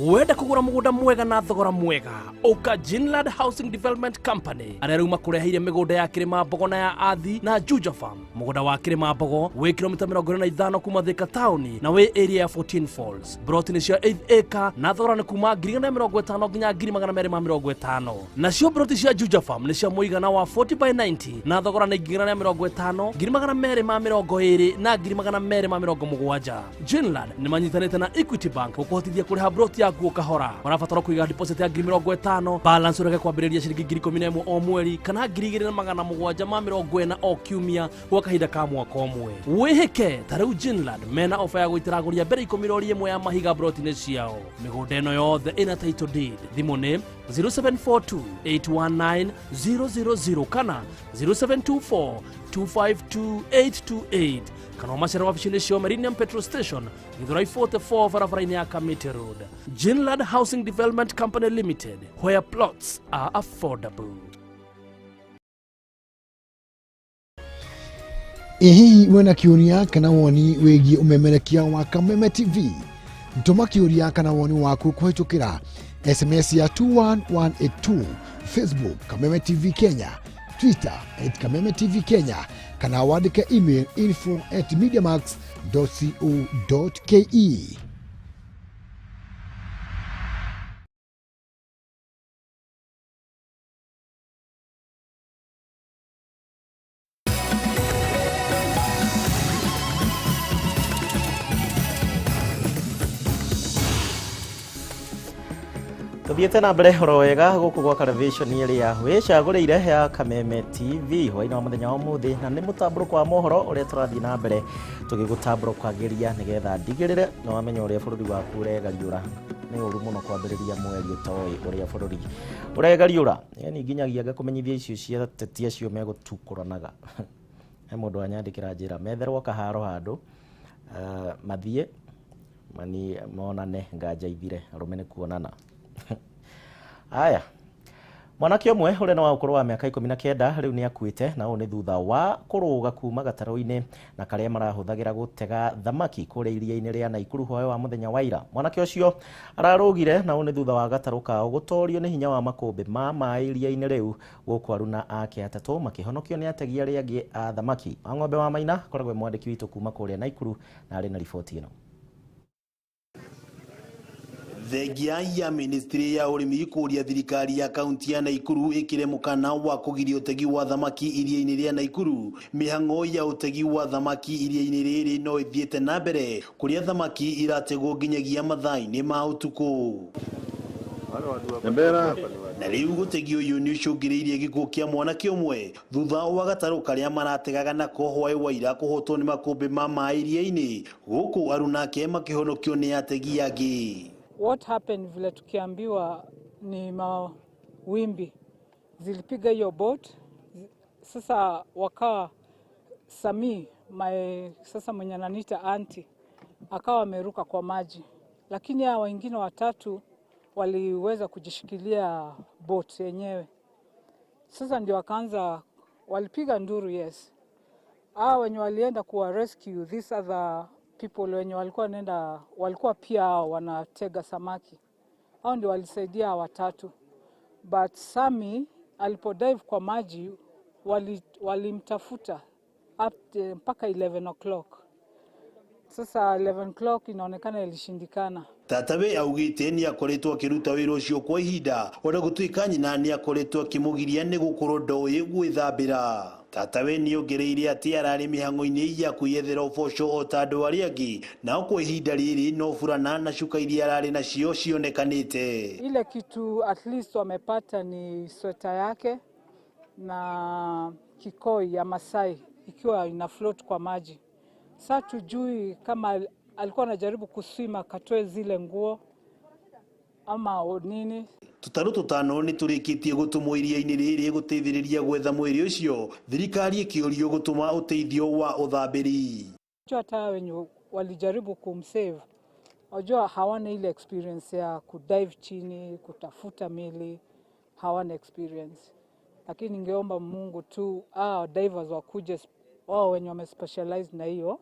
Wenda kugura mugunda mwega na thogora mwega uka Gichimu Housing Development Company areruma kurehire migunda ya Kirima Mbogo na ya Athi na Juja Farm. Mugunda wa Kirima Mbogo wi kilomita 45 kuma Thika town na wi area ya 14 Falls. Broti ni cia 8 acre na thogora ni kuma 150 nginya 250. Na cio broti cia Juja Farm ni cia muigana wa 40/90 na thogora ni 250, 220 na 270. Gichimu ni manyitanite na Equity Bank gukuhotithia kuriha broti ya guo kahora. Marabatara kuiga deposit ya 50, balance ureke kwambiriria ciringi 11 o mweri kana 2,740 o kiumia gwa kahinda ka mwaka umwe. Wihike tariu Gichimu mena ofa ya guitira guria mbere 1,000 ya mahiga broti ne ciao. Migunda eno yothe ina title deed. Thimu ni 0742 819 000 kana 0724 252 828. Kana macera wafishini cio Meridian Petrol Station Githurai 44 barabara-ini ya Kamete Road. Gichimu Housing Development Company Limited, where plots are affordable. Hihi wena kiuria kana woni wigie umemerekia wa Kameme TV? Ntuma kiuria kana woni waku kuhitukira SMS ya 21182, Facebook Kameme TV Kenya, Twitter @Kameme TV Kenya, kana wandike email info@mediamax.co.ke. Tuthiete na mbere horo wega guku gwa television iri ya wicagurire ya Kameme TV hwaini wa muthenya wa muthi na ni mutamburuko wa mohoro uria turathi na mbere tugigutamburukagiria nigetha ndigirire no wamenya uria bururi waku uregariura. Ni uru muno kwambiriria mweri utoi uria bururi uregariura, yani nginyagia ngakumenyithia icio cia tetia cio megutukuranaga. He mundu anyandikira njira metherwo kaharo handu mathie mani monane ngajaithire arume ni kuonana. Aya. Mwanake omwe uri na ukuru wa miaka 19 riu ni akuite na u ni thutha wa kuruga kuma gataro-ini na karia marahuthagira gutega thamaki kuri iria-ini ria Naikuru hoyo wa muthenya wa ira. Mwanake ucio ararugire na u ni thutha wa gataro kao gutorio ni hinya wa makumbi ma mai iria-ini riu guku aruna ake atatu makihonokio ni ategi aria angi a thamaki. Ng'ombe wa Maina koragwe mwandiki witu kuma kuria Naikuru na ari na riboti ino. Thengia ya ministry ya urimi kuria thirikari ya kaunti ya Naikuru ikire mukana wa kugiria utegi wa thamaki iria-ini ria Naikuru. Mihango ya utegi wa thamaki iria-ini riri no ithiete na mbere kuria thamaki irategwo nginyagia mathaa-ini ma utuku. Na riu gutegi uyu ni ucungiriirie gikuo kia mwanake umwe thutha wa gataro karia marategaga nako hwai wa ira kuhotwo ni makumbi ma mai iria-ini guku arunake makihonokio ni ategi angi. What happened vile tukiambiwa ni mawimbi zilipiga hiyo boat. Sasa wakawa Sami sasa mwenye ananiita auntie akawa ameruka kwa maji, lakini hao wengine watatu waliweza kujishikilia boat yenyewe. Sasa ndio wakaanza walipiga nduru. Yes, hao wenye walienda kuwa rescue these other people wenye walikuwa pia wanatega samaki, hao ndio walisaidia watatu. But Sami alipodive kwa maji walimtafuta mpaka 11 o'clock. Sasa 11 o'clock inaonekana ilishindikana. Tatawe augite ni akoretwo akiruta wira ucio kwa ihinda ona gutuika nyina ni akoretwo akimugiria ni gukorwo ndoe gwithambira. Tatawe ni ongereire ati arari mihango-ini ya kwiyethera uboco o ta andu aria angi na kwa ihinda riri no furana na shuka iria arari nacio cionekanite. Ile kitu at least wamepata ni sweta yake na kikoi ya Masai ikiwa ina float kwa maji. Sasa tujui kama alikuwa anajaribu kuswima katoe zile nguo ama nini. Tutaru tutano ni turikitie gutumwo iria-ini riri guteithiriria gwetha mwiri ucio, thirikari ikiorio gutuma uteithio wa uthambiri. Hata wenye walijaribu kumsave, wajua hawana ile experience ya kudive chini, kutafuta mili, hawana experience. Lakini ningeomba Mungu tu, divers wakuje, wao wenye wamespecialize na hiyo,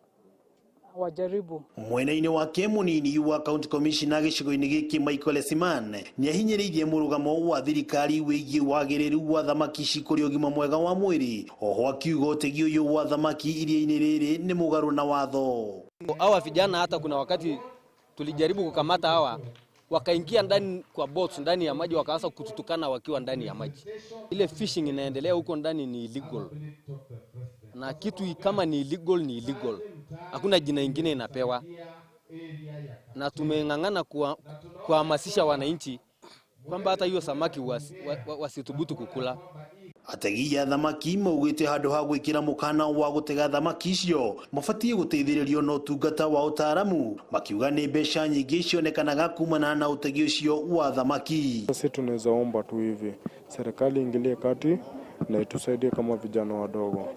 wajaribu. Mwena-ini wake munini wa County Commissioner gicigo-ini giki Michael Siman ni ahinyiririe murugamo wa thirikari wigie wagiriru wa thamaki cikuri ugima mwega wa mwiri. Oho akiuga utegi uyu wa thamaki iria-ini riri ni mugaru na watho. Hawa vijana hata kuna wakati tulijaribu kukamata hawa, wakaingia ndani kwa boats ndani ya maji, wakaanza kututukana wakiwa ndani ya maji. Ile fishing inaendelea huko ndani ni illegal. Na kitu kama ni illegal ni illegal. Hakuna jina ingine inapewa. Na tumeng'ang'ana kuhamasisha wananchi kwamba hata hiyo samaki wasithubutu kukula. Ategi ya thamaki maugite handu ha gwikira mukana wa gutega thamaki icio mabatie guteithiririo no tungata wa utaaramu, makiuga ni mbeca nyingi cionekanaga kumana na utegi ucio wa thamaki. Sisi tunaweza omba tu hivi, serikali ingilie kati na itusaidie kama vijana wadogo.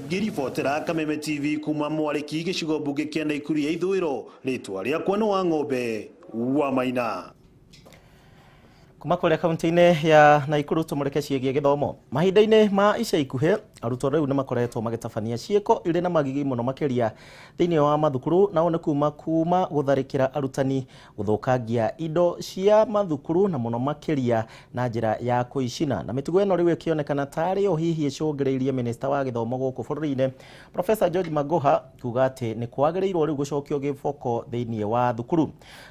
Ngiribotera Kameme TV kuma Mwariki gicigo mbunge kia Kuria ithwiro, ritwa riakwa no wa ng'ombe wa Maina. Kuma kule kaunti-ini ya Naikuru tumureke ciĩgiĩ gĩthomo. Mahinda-inĩ ma ica ikuhĩ arutwo rĩu nĩ makoretwo magĩtabania ciĩko irĩ na magigi mũno makĩria thĩinĩ wa mathukuru, nao nĩ kuma gũtharĩkĩra arutani, gũthũkangia indo cia mathukuru na mũno makĩria na njĩra ya kũicina. Na mĩtugo ĩno rĩu ĩkĩonekana tarĩ o hihi ĩcũngĩrĩirie minista wa gĩthomo gũkũ bũrũri-inĩ Professor George Magoha kuga atĩ nĩ kwagĩrĩirwo rĩu gũcokio gĩboko thĩinĩ wa thukuru.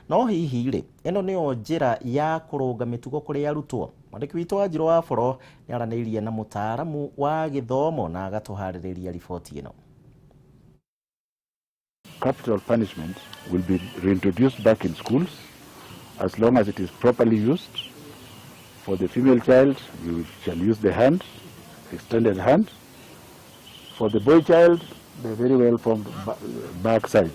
No hihi rĩ, ĩno nĩyo njĩra ya kũrũnga mĩtugo kũrĩ arutwo? Mwandĩki witũ wa Njiro wa Boro nĩ aranĩirie na mũtaaramu wa gĩthomo na agatũharĩrĩria riboti ĩno. Capital punishment will be reintroduced back in schools as long as it is properly used. For the female child, you shall use the hand, extended hand. For the boy child, the very well formed back side.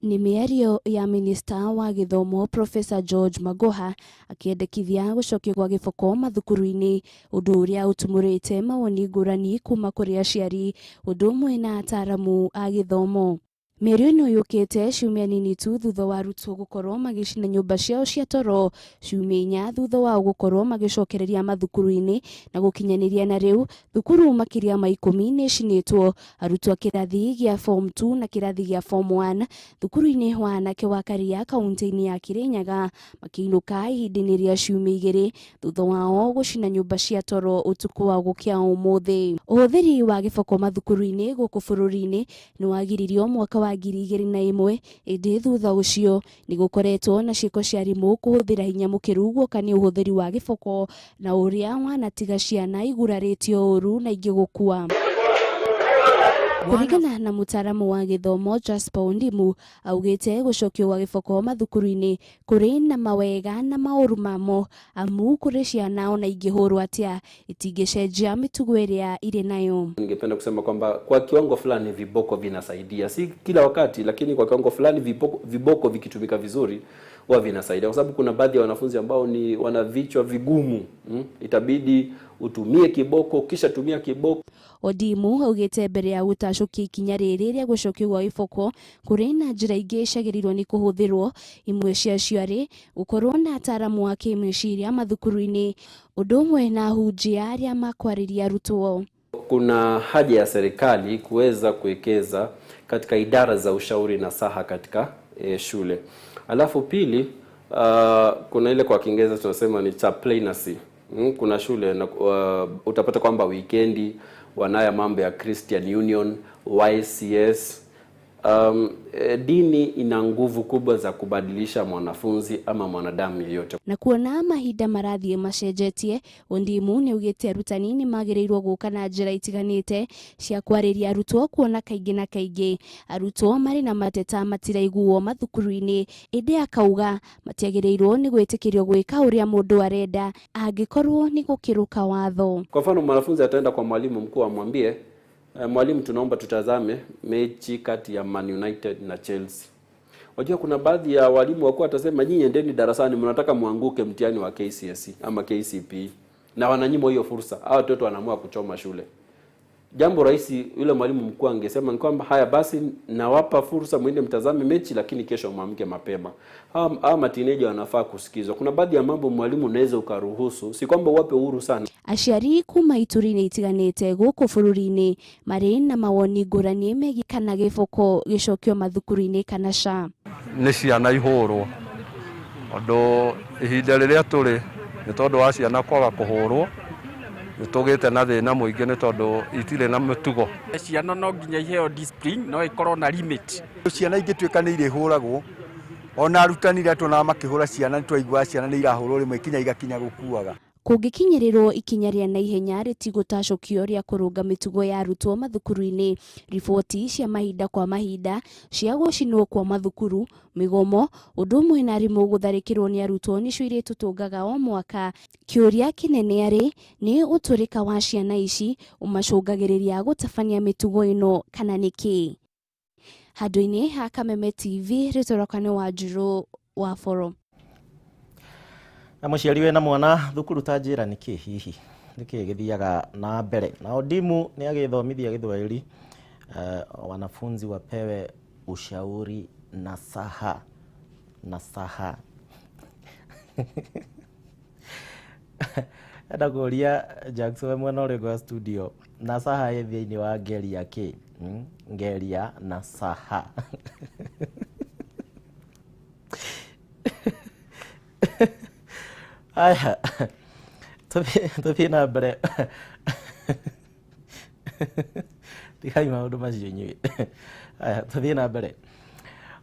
Ni mĩario ya minista wa gĩthomo Professor George Magoha akĩendekithia gũcokio gwa gĩboko mathukuru-inĩ, ũndũ ũrĩa ũtumũrĩte mawoni ngũrani kuma kũrĩ aciari, ũndũ ũmwe na ataaramu a gĩthomo. Mĩario ĩno yũkĩte ciumia nini tu thutha wa arutwo gũkorwo magĩcina nyũmba ciao cia toro, ciumia 4 thutha wao gũkorwo magĩcokereria mathukuru-inĩ, na gũkinyanĩria na rĩu thukuru makĩria ma 10 nĩ cinĩtwo, arutwo a kĩrathi gĩa form 2 na kĩrathi gĩa form 1 thukuru-inĩ wa anake wa Karia kaunti-inĩ ya Kirinyaga makĩinũka ihinda-inĩ rĩa ciumia 2 thutha wao gũcina nyũmba cia toro ũtukũ wa gũkĩa ũmũthĩ. Ũhũthĩri wa gĩboko mathukuru-inĩ gũkũ bũrũri-inĩ nĩ wagiririo mwaka wa 2001, ĩndĩ thutha ũcio nĩ gũkoretwo na ciĩko cia arimũ kũhũthĩra hinya mũkĩru guokania ũhũthĩri wa gĩboko na ũrĩa wanatiga ciana igurarĩtio ũru na ingĩ gũkua. Kũringana na mũtaaramu wa gĩthomo Jasper Ondimu, augĩte gũcokio gwa gĩboko mathukuru-inĩ kũrĩ na mawega na maũru mamo, amu kũrĩ ciana ona ingĩhũrwo atĩa itingĩcenjia mĩtugo ĩrĩa irĩ nayo. Ningependa kusema kwamba kwa kiwango fulani viboko vinasaidia, si kila wakati, lakini kwa kiwango fulani viboko vikitumika vizuri huwa vinasaidia, kwa sababu kuna baadhi ya wanafunzi ambao ni wana vichwa vigumu, itabidi utumie kiboko kisha tumia kiboko. Ondimu augĩte mbere ya gũtacũkia ikinya rĩrĩ rĩa gũcokio gwa gĩboko kũrĩ na njĩra ingĩ ciagĩrĩirwo nĩ kũhũthĩrwo, imwe ciacio arĩ gũkorwo na ataaramu wa kĩmeciria mathukuru-inĩ, ũndũ ũmwe na ahunjia arĩa makwarĩria arutwo. Kuna haja ya serikali kuweza kuwekeza katika idara za ushauri na saha katika shule. Alafu pili, kuna ile kwa Kiingereza tunasema ni chaplaincy. Kuna shule na utapata kwamba weekendi wanaya mambo ya Christian Union, YCS, Dini ina nguvu kubwa za kubadilisha mwanafunzi ama mwanadamu yeyote. Na kuona mahinda marathie macenjetie, Ondimu ni ugite arutani ni magirirwo guka na njira itiganite cia kwariria arutwo kuona kaingi na kaingi arutwo mari na mateta matiraiguo mathukuru-ini, indi akauga matiagirirwo ni gwitikirio gwika uria mundu arenda angikorwo ni gukiruka watho. Kwa mfano mwanafunzi ataenda kwa mwalimu mkuu amwambie, mwalimu, tunaomba tutazame mechi kati ya Man United na Chelsea. Wajua kuna baadhi ya walimu wakuu watasema nyinyi endeni darasani, mnataka muanguke mtihani wa KCSE ama KCPE, na wananyimwa hiyo fursa. Hao watoto wanaamua kuchoma shule. Jambo rahisi yule mwalimu mkuu angesema ni kwamba haya basi nawapa fursa mwende mtazame mechi, lakini kesho muamke mapema. Hao matineja wanafaa kusikizwa. Kuna baadhi ya mambo mwalimu unaweza ukaruhusu, si kwamba wape uhuru sana. Aciari kuma ituri-ini itiganite guku bururi-ini mari na mawoni ngurani megi kana giboko gicokio mathukuru-ini kana ca. Ni ciana ihurwo ondu ihinda riria turi ni tondu wa ciana kwaga kuhurwo nitugite na thina muingi ni tondu itire na mitugo. Ciana no nginya iheo discipline, no ikorwo na limit. Ciana ingituika ni irihuragwo, ona arutani ria tuna makihura ciana nitwaigua ciana ni irahurwo rimwe ikinya igakinya gukuaga. Kungikinyirirwo ikinya ria naihenya ritigutacukio ria kurunga mitugo ya arutwo mathukuru-ini, riboti cia mahinda kwa mahinda cia gucinwo kwa mathukuru, migomo, undu umwe na arimu gutharikirwo ni arutwo nicio iritutungaga o mwaka. Kiuria kinene ari ni uturika wa ciana ici umacungagiriria gutabania mitugo ino kana niki. Handu-ini ha Kameme TV, ritorokane wa Njuru wa Foro. Na muciari we na mwana thukuru ta njira niki hihi niki githiaga na mbere. Na Ondimu ni agithomithia Githwairi, wanafunzi wapewe ushauri nasaha enda kuria Jackson mwana uri kwa studio nasaha yethi-ini wa ngeria ki ngeria nasaha aya tuthi na mbere tigai maundu macio inyui. Aya tuthi na mbere.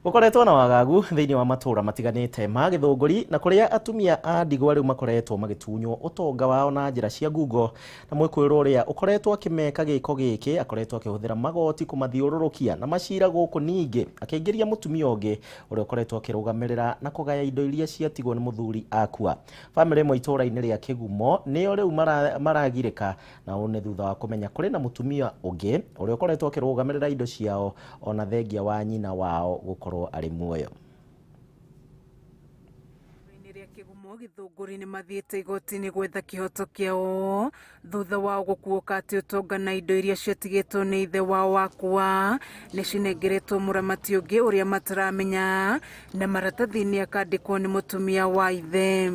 Gukoretwo na wagagu thiini wa matura matiganite ma Githunguri na kuria atumia a ndigwa riu makoretwo magitunywo utonga wao na njira cia ngungo, na mwikwiro uria ukoretwo akimeka giko giki akoretwo akihuthira magoti kumathiururukia na macira guku ningi akiingiria mutumia ungi uria ukoretwo akirugamirira na kugaya indo iria ciatigwo ni muthuri akua. Family mo itura-ini ria Kigumo niyo riu maragirika na one thutha wa kumenya kuri na mutumia ungi uria ukoretwo akirugamirira indo ciao ona thengia wa nyina wao gukorwo ari muoyo. Kigumo Githunguri ni mathiete igoti-ini gwetha kihoto kiao thutha wa gukuoka ati utonga na indo iria ciatigitwo ni ithe wao wakua ni cinengeretwo muramati ungi uria mataramenya na maratathi-ini akandikwo ni mutumia wa ithe.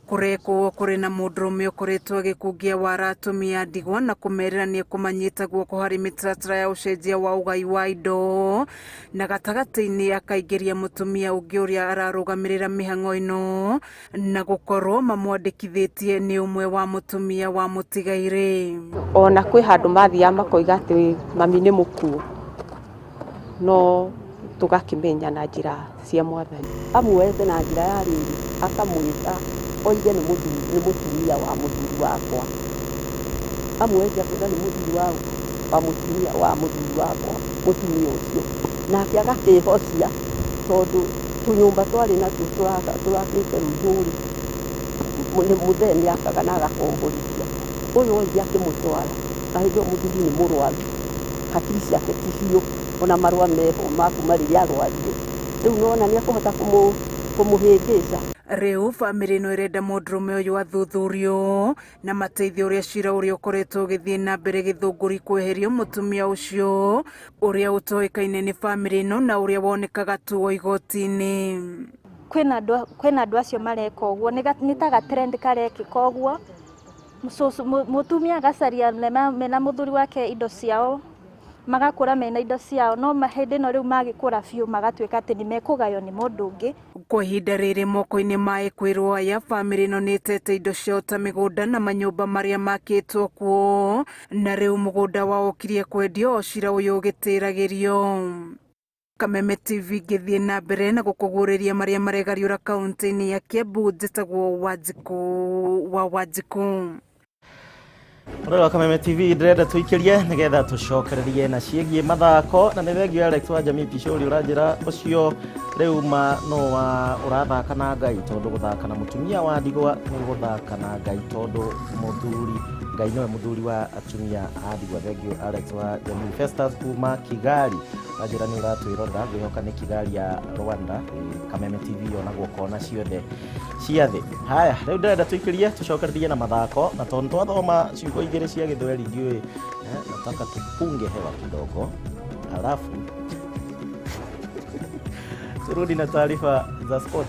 Kureko kuri na mundurume ukoretwo agikungia wara atumia ndigwa na kumerera ni kumanyita guoko hari mitaratara ya ucenjia wa ugai wa indo na gatagati-ini akaingiria mutumia ungi uria ararugamirira mihang'o ino na gukorwo mamwandikithitie ni umwe wa mutumia wa mutigaire. Ona kwi handu mathia makoiga ati mami ni mukuo no tugakimenya na njira cia mwathani. Amwete na njira ya riri akamwita oige ni mutumia wa muthuri wakwa. Amwete akuga ni muthuri wa mutumia wa muthuri wakwa mutumia ucio nake agakihocia tondu tunyumba twari natuo turakite rujuri ni mutheni akaga na agakomborithia uyu wengi akimutwara na hindio muthuri ni murwaru hakiri ciake ticio ona marua meho makuma riria arwarire riu nona ni akuhota kumuhindica. Riu family no irenda mundurume uyu athuthurio na mateithio uria cira uria ukoretwo ugithie na mbere Githunguri kweherio mutumia ucio uria utoikaine ni family no na uria wonekaga tu igoti-ini. Kwina andu acio mareka uguo ni ta gatrend karekika uguo mutumia agacaria mena muthuri wake indo ciao magakura mena indo ciao no mahindi no riu magikura biu magatuika ati ni mekugayo ni mundu ungi. Kwa ihinda riri moko-ini ma ikwirwo aya family no nitete indo ciao ta migunda na manyumba maria makitwo kuo na riu mugunda wao kirie kwendio cira uyu ugitiragirio. Kameme TV githie na mbere na gukuguriria maria maregariura kaunti-ini ya Kiambu njitagwo Wanjiku. Rora Kameme TV ndĩrenda tũikĩrie nĩgetha tũcokererie na ciĩgiĩ mathako na nĩ thengio Alex wa Jamii Picori ũranjĩra ũcio rĩu no ũrathaka na Ngai tondũ gũthaka na mũtumia wa ndigwa nĩ gũthaka na Ngai tondũ mũthuri Ngai nĩwe mũthuri wa atumia a ndigwa. Thengio Alex wa Jamii. Festus kuma Kigali ũranjĩra nĩ ũratwĩrorera ngwĩhoka nĩ Kigali ya Rwanda. Kameme TV onagwo kona ciothe cia thĩ. Haya rĩu ndĩrenda tũikĩrie tũcokererie na mathako na tondũ twathoma ciugo igĩrĩ cia Gĩthweri ndiũĩ nataka tupunge hewa kidogo halafu turudi na taarifa za sport.